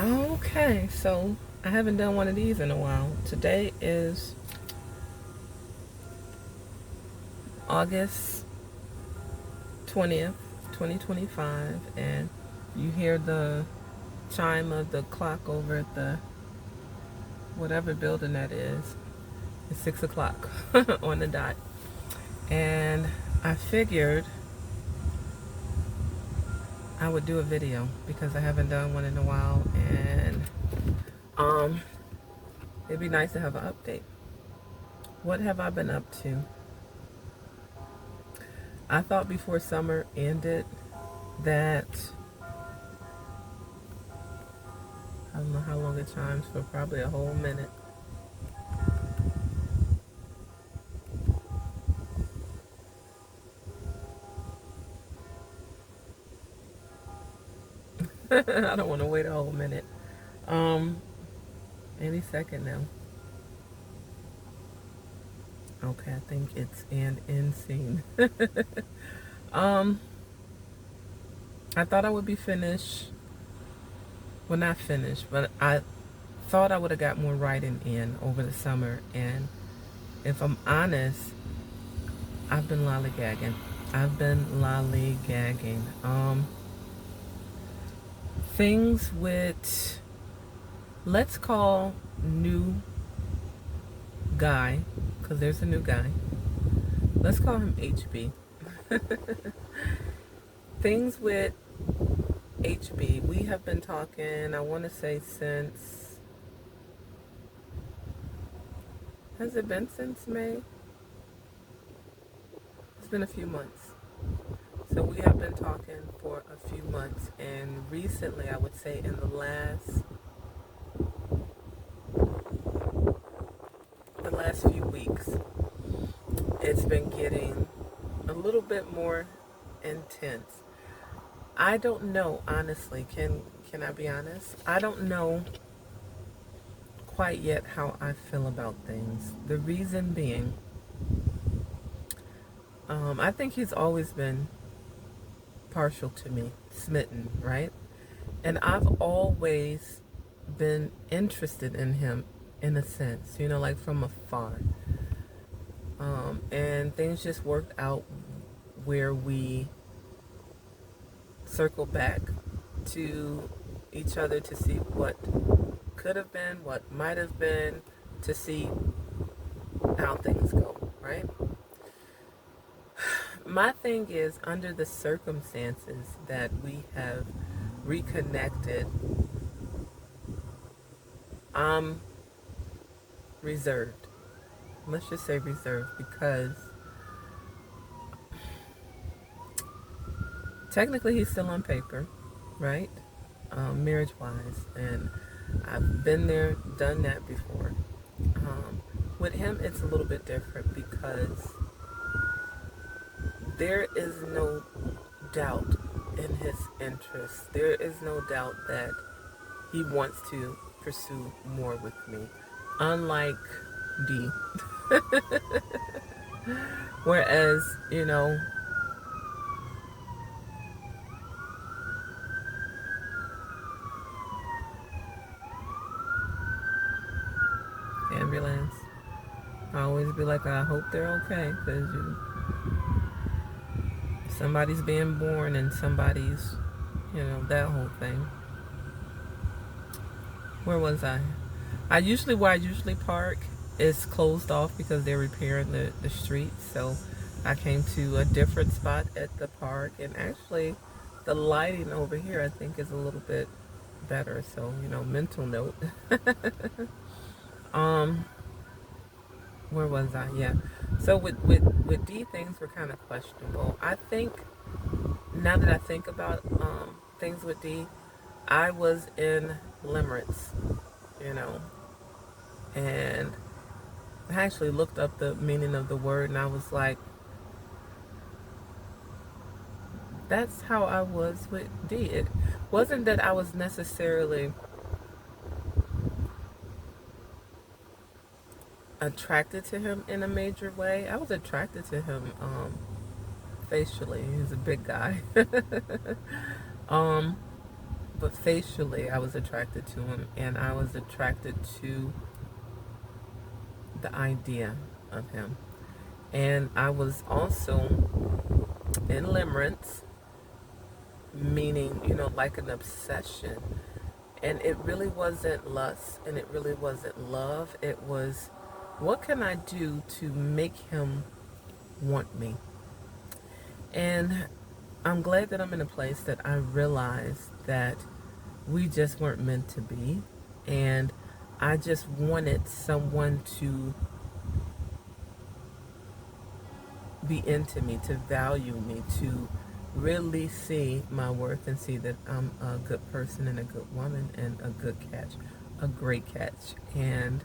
Okay, so I haven't done one of these in a while. Today is August 20th, 2025, and you hear the chime of the clock over at the whatever building that is. It's 6 o'clock on the dot. And I figured I would do a video because I haven't done one in a while, and um, it'd be nice to have an update. What have I been up to? I thought before summer ended that I don't know how long it chimes for, probably a whole minute. I don't want to wait a whole minute. Um, any second now. Okay, I think it's an end scene. um, I thought I would be finished. Well, not finished, but I thought I would have got more writing in over the summer. And if I'm honest, I've been lollygagging. I've been lollygagging. Things with, let's call new guy, because there's a new guy. Let's call him HB. Things with HB. We have been talking, I want to say since, has it been since May? It's been a few months. So we have been talking for a few months, and recently, I would say in the last few weeks, it's been getting a little bit more intense. I don't know, honestly. Can I be honest? I don't know quite yet how I feel about things. The reason being, I think he's always been partial to me, smitten, right? And I've always been interested in him in a sense, like from afar. And things just worked out where we circled back to each other to see what could have been, what might have been, to see how things go, right? My thing is, under the circumstances that we have reconnected, I'm reserved. Let's just say reserved, because technically he's still on paper, right? Marriage wise, and I've been there, done that before. With him, it's a little bit different because there is no doubt in his interest. There is no doubt that he wants to pursue more with me. Unlike D. Whereas, ambulance, I always be like, I hope they're okay, because somebody's being born and somebody's, that whole thing. Where was I? Where I usually park is closed off because they're repairing the streets. So I came to a different spot at the park, and actually the lighting over here I think is a little bit better. So, mental note. um, where was I? Yeah. So with D, things were kind of questionable. I think now that I think about things with D, I was in limerence, you know, and I actually looked up the meaning of the word, and I was like, that's how I was with D. It wasn't that I was necessarily attracted to him in a major way. I was attracted to him facially. He's a big guy. um, but facially I was attracted to him, and I was attracted to the idea of him. And I was also in limerence, meaning, like an obsession. And it really wasn't lust, and it really wasn't love. It was, what can I do to make him want me? And I'm glad that I'm in a place that I realize that we just weren't meant to be. And I just wanted someone to be into me, to value me, to really see my worth and see that I'm a good person and a good woman and a good catch, a great catch. And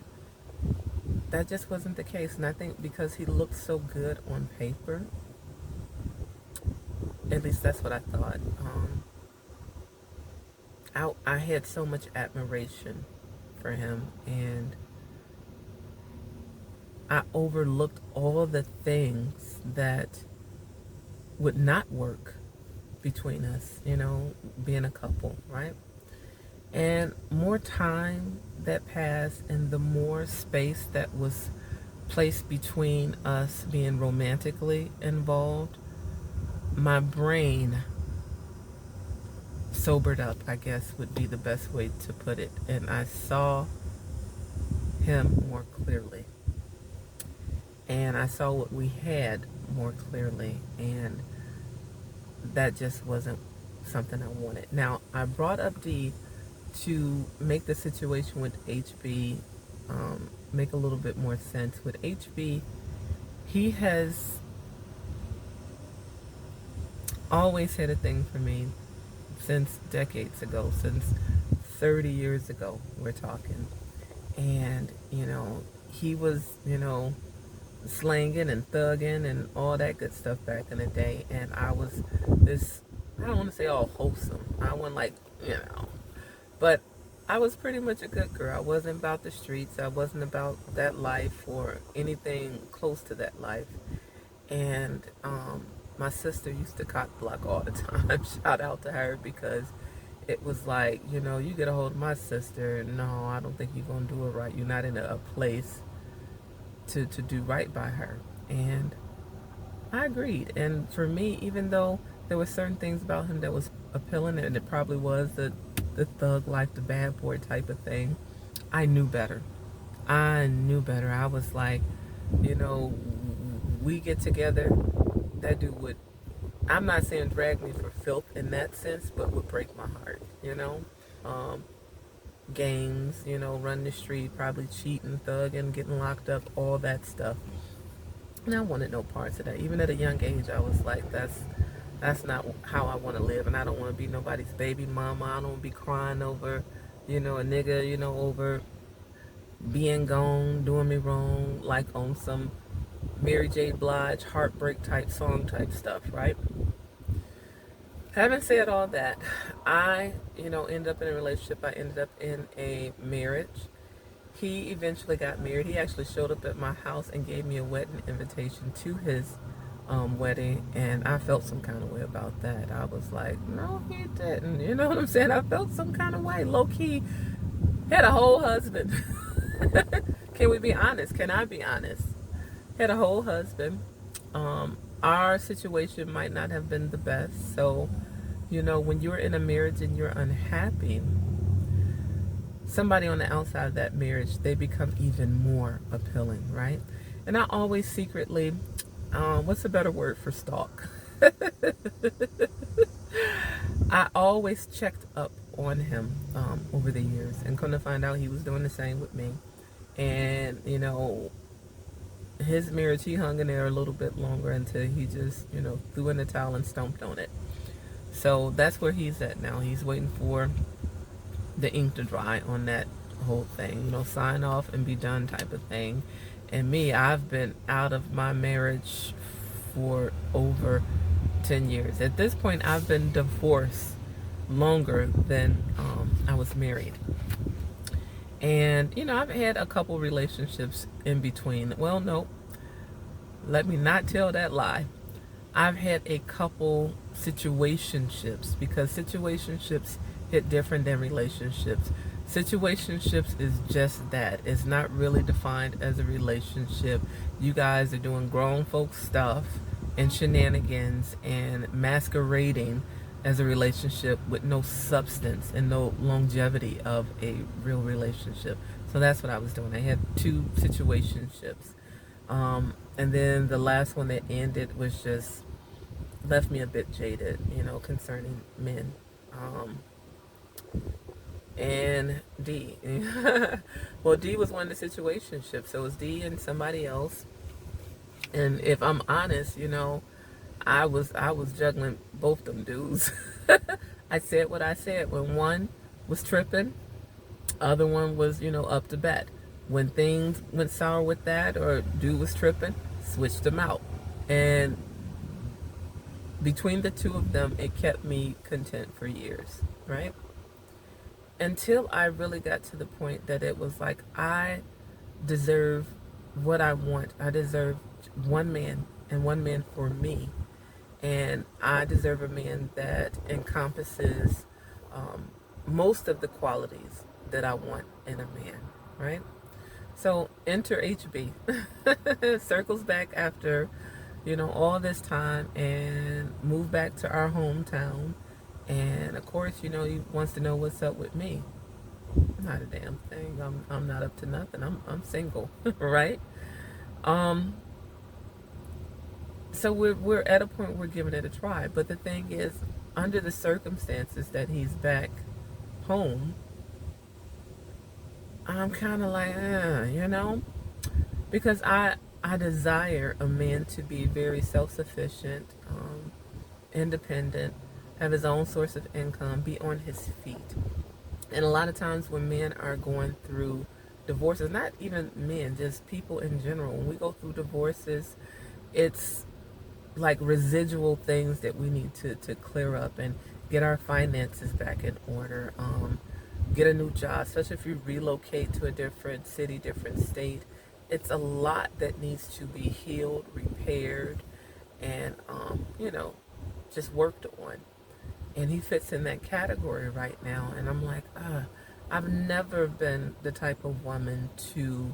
that just wasn't the case. And I think because he looked so good on paper, at least that's what I thought. I had so much admiration for him, and I overlooked all the things that would not work between us, being a couple, right? And more time that passed, and the more space that was placed between us being romantically involved, my brain sobered up, I guess would be the best way to put it. And I saw him more clearly. And I saw what we had more clearly. And that just wasn't something I wanted. Now, I brought up D to make the situation with HB make a little bit more sense. With HB, he has always had a thing for me since decades ago, since 30 years ago, we're talking. And, he was, slanging and thugging and all that good stuff back in the day. And I was this, I don't want to say all wholesome. I wasn't like, but I was pretty much a good girl. I wasn't about the streets. I wasn't about that life or anything close to that life. And my sister used to cock block all the time. Shout out to her, because it was like, you get a hold of my sister. No, I don't think you're going to do it right. You're not in a place to do right by her. And I agreed. And for me, even though there were certain things about him that was appealing, and it probably was the thug life, the bad boy type of thing, I knew better. I was like, we get together, that dude would, I'm not saying drag me for filth in that sense, but would break my heart, Gangs, run the street, probably cheating, thugging, getting locked up, all that stuff. And I wanted no parts of that. Even at a young age, I was like, that's not how I want to live, and I don't want to be nobody's baby mama. I don't want to be crying over, a nigga, over being gone, doing me wrong, like on some Mary J. Blige heartbreak type song type stuff, right? Having said all that, I, ended up in a relationship. I ended up in a marriage. He eventually got married. He actually showed up at my house and gave me a wedding invitation to his wedding, and I felt some kind of way about that. I was like, no, he didn't. You know what I'm saying? I felt some kind of way. Low key, had a whole husband. Can we be honest? Can I be honest? Had a whole husband. Our situation might not have been the best. So, when you're in a marriage and you're unhappy, somebody on the outside of that marriage, they become even more appealing, right? And I always secretly, what's a better word for stalk? I always checked up on him over the years, and come to find out he was doing the same with me. And, his marriage, he hung in there a little bit longer until he just, threw in the towel and stomped on it. So that's where he's at now. He's waiting for the ink to dry on that whole thing, sign off and be done type of thing. And me, I've been out of my marriage for over 10 years. At this point, I've been divorced longer than I was married. And, I've had a couple relationships in between. Well, no, let me not tell that lie. I've had a couple situationships, because situationships hit different than relationships. Situationships is just that. It's not really defined as a relationship. You guys are doing grown folk stuff and shenanigans and masquerading as a relationship with no substance and no longevity of a real relationship. So that's what I was doing. I had two situationships. And then the last one that ended was just left me a bit jaded, concerning men. Um, and D. Well, D was one of the situationships. So it was D and somebody else. And if I'm honest, I was juggling both them dudes. I said what I said when one was tripping, other one was, up to bat. When things went sour with that or dude was tripping, switched them out. And between the two of them, it kept me content for years, right? Until I really got to the point that it was like, I deserve what I want. I deserve one man and one man for me. And I deserve a man that encompasses most of the qualities that I want in a man, right? So enter HB. Circles back after, all this time and move back to our hometown. And of course, he wants to know what's up with me. Not a damn thing. I'm not up to nothing. I'm single, right? Um, so we're at a point we're giving it a try. But the thing is, under the circumstances that he's back home, I'm kind of like, because I desire a man to be very self-sufficient, independent, have his own source of income, be on his feet. And a lot of times when men are going through divorces, not even men, just people in general, when we go through divorces, it's like residual things that we need to clear up and get our finances back in order, get a new job, especially if you relocate to a different city, different state. It's a lot that needs to be healed, repaired, and, just worked on. And he fits in that category right now. And I'm like, I've never been the type of woman to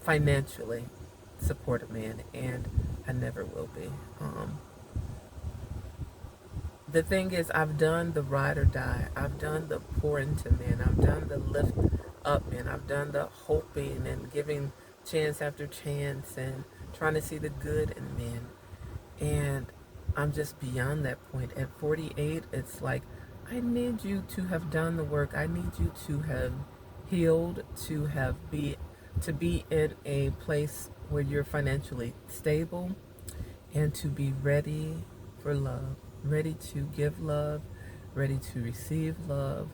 financially support a man, and I never will be. The thing is, I've done the ride or die. I've done the pour into men. I've done the lift up men. I've done the hoping and giving chance after chance and trying to see the good in men. And I'm just beyond that point. At 48, it's like, I need you to have done the work. I need you to have healed, to be in a place where you're financially stable, and to be ready for love, ready to give love, ready to receive love,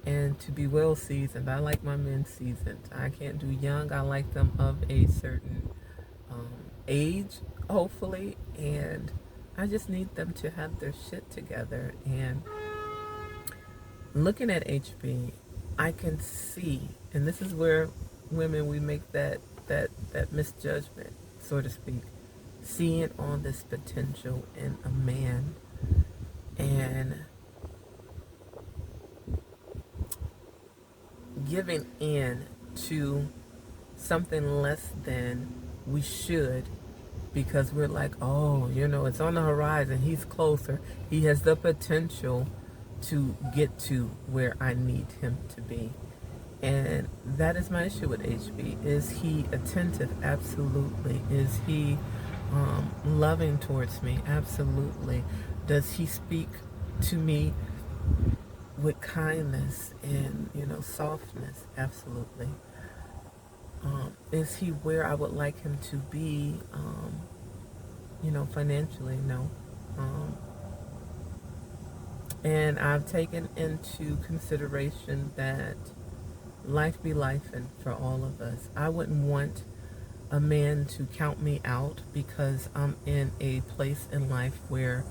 and to be well seasoned. I like my men seasoned. I can't do young. I like them of a certain age, hopefully, and I just need them to have their shit together. And looking at HB, I can see, and this is where women, we make that misjudgment, so to speak, seeing all this potential in a man and giving in to something less than we should, because we're like, oh, it's on the horizon. He's closer. He has the potential to get to where I need him to be. And that is my issue with HB. Is he attentive? Absolutely. Is he loving towards me? Absolutely. Does he speak to me with kindness and, softness? Absolutely. Is he where I would like him to be, financially? No. And I've taken into consideration that life be life, and for all of us, I wouldn't want a man to count me out because I'm in a place in life where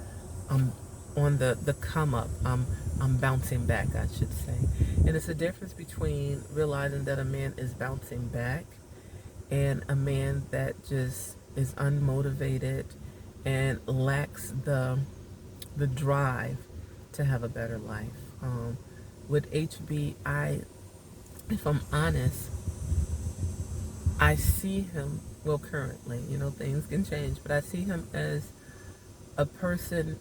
I'm on the come up. I'm bouncing back, I should say. And it's a difference between realizing that a man is bouncing back and a man that just is unmotivated and lacks the drive to have a better life. With HB, if I'm honest, I see him, well, currently, things can change, but I see him as a person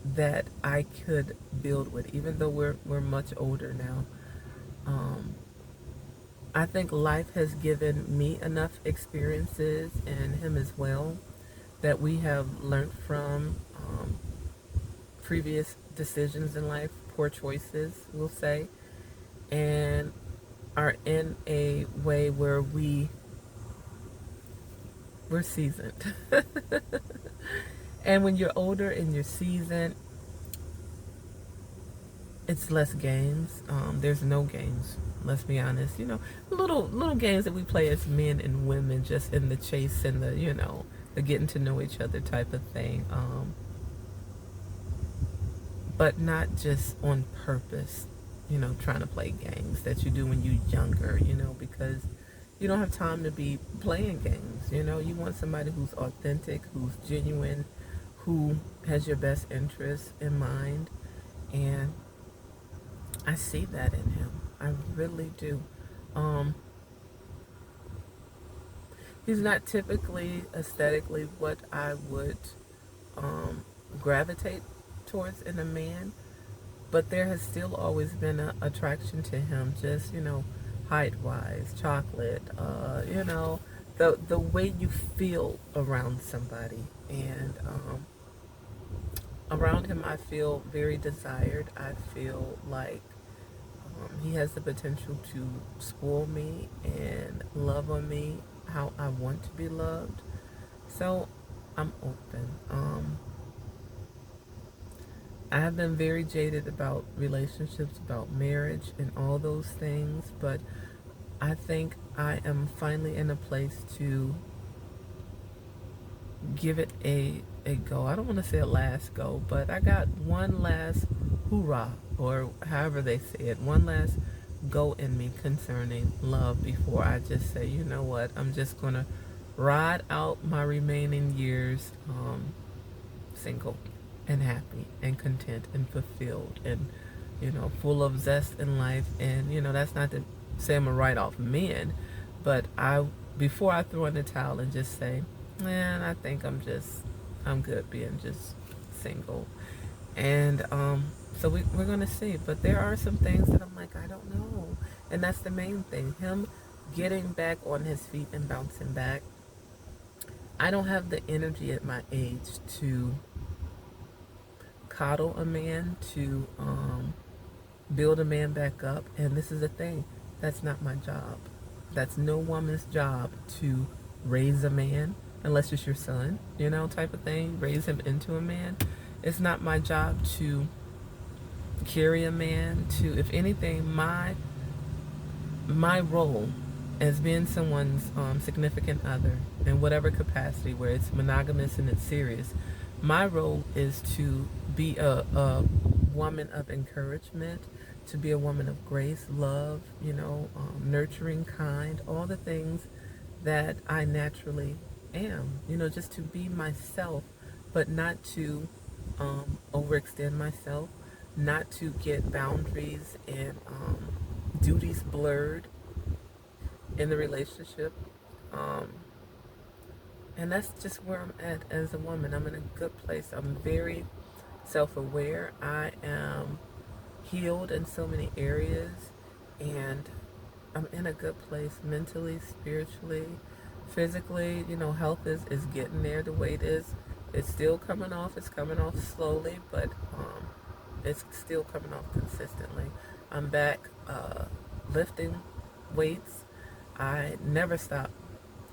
that I could build with, even though we're much older now. Um, I think life has given me enough experiences and him as well that we have learned from previous decisions in life, poor choices, we'll say, and are in a way where we're seasoned. And when you're older and you're seasoned, it's less games. There's no games. Let's be honest. Little games that we play as men and women, just in the chase and the getting to know each other type of thing. But not just on purpose. Trying to play games that you do when you're younger. Because you don't have time to be playing games. You want somebody who's authentic, who's genuine, who has your best interests in mind, and I see that in him. I really do. He's not typically aesthetically what I would gravitate towards in a man, but there has still always been an attraction to him, just, height wise, chocolate, the way you feel around somebody. And around him, I feel very desired. I feel like he has the potential to spoil me and love on me how I want to be loved. So I'm open. I have been very jaded about relationships, about marriage, and all those things, but I think I am finally in a place to give it a go. I don't want to say a last go, but I got one last hoorah, or however they say it, one last go in me concerning love before I just say, you know what, I'm just going to ride out my remaining years single and happy and content and fulfilled and, full of zest in life. And, that's not to say I'm a write off men, but before I throw in the towel and just say, man, I think I'm good being just single. And so we're going to see. But there are some things that I'm like, I don't know. And that's the main thing. Him getting back on his feet and bouncing back. I don't have the energy at my age to coddle a man, to build a man back up. And this is the thing. That's not my job. That's no woman's job to raise a man, unless it's your son, type of thing. Raise him into a man. It's not my job to carry a man. If anything, my role as being someone's significant other, in whatever capacity, where it's monogamous and it's serious, my role is to be a woman of encouragement, to be a woman of grace, love, nurturing, kind, all the things that I naturally am, just to be myself, but not to overextend myself, not to get boundaries and duties blurred in the relationship. And that's just where I'm at as a woman. I'm in a good place. I'm very self-aware. I am healed in so many areas, and I'm in a good place mentally, spiritually, physically. Health is getting there. The weight it's still coming off. It's coming off slowly, but it's still coming off consistently. I'm back lifting weights. I never stop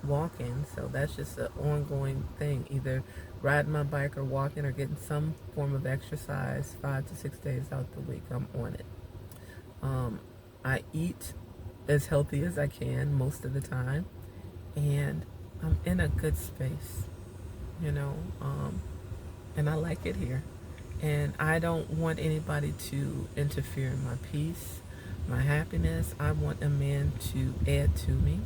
walking, so that's just an ongoing thing, either riding my bike or walking or getting some form of exercise 5 to 6 days out the week. I'm on it. I eat as healthy as I can most of the time, and I'm in a good space, and I like it here. And I don't want anybody to interfere in my peace, my happiness. I want a man to add to me.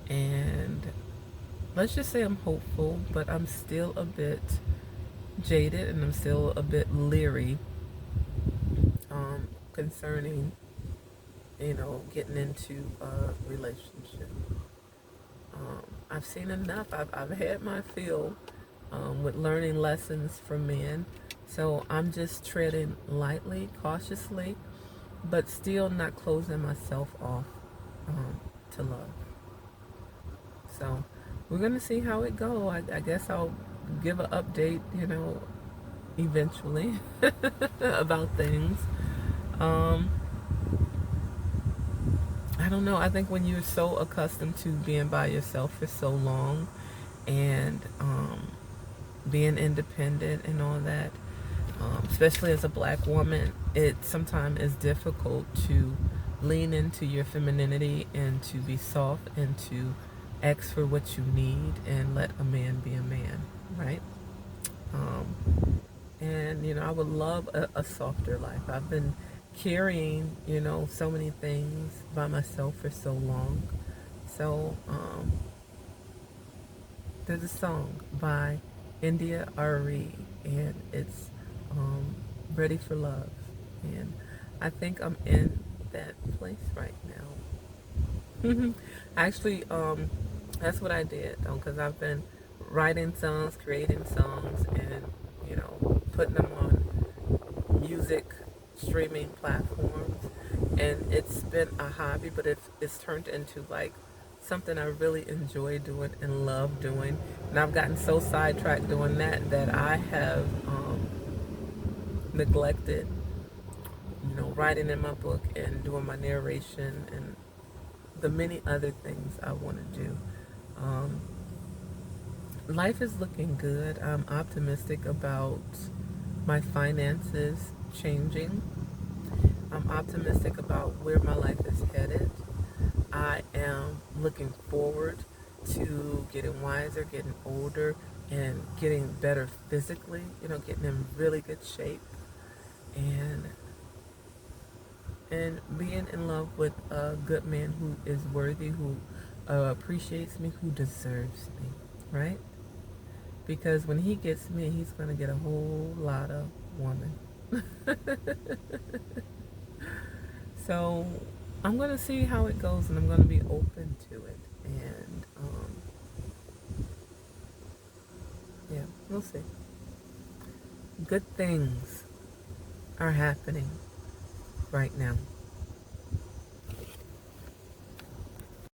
And let's just say I'm hopeful, but I'm still a bit jaded and I'm still a bit leery concerning, getting into a relationship. I've seen enough. I've had my fill with learning lessons from men. So I'm just treading lightly, cautiously, but still not closing myself off to love. So we're gonna see how it go. I guess I'll give an update, eventually about things. Um, I don't know. I think when you're so accustomed to being by yourself for so long and being independent and all that, especially as a black woman, it sometimes is difficult to lean into your femininity and to be soft and to ask for what you need and let a man be a man, right? And I would love a softer life. I've been carrying so many things by myself for so long. So there's a song by India Ari, and it's um, Ready for Love. And I think I'm in that place right now. Actually, that's what I did, because I've been writing songs, creating songs, and putting them on music streaming platforms. And it's been a hobby, but it's turned into like something I really enjoy doing and love doing. And I've gotten so sidetracked doing that I have neglected, writing in my book and doing my narration and the many other things I want to do. Um, Life is looking good. I'm optimistic about my finances changing. I'm optimistic about where my life is headed. I am looking forward to getting wiser, getting older, and getting better physically, getting in really good shape and being in love with a good man who is worthy, who appreciates me, who deserves me, right? Because when he gets me, he's going to get a whole lot of woman. So I'm going to see how it goes and I'm going to be open to it. And yeah, we'll see. Good things are happening right now.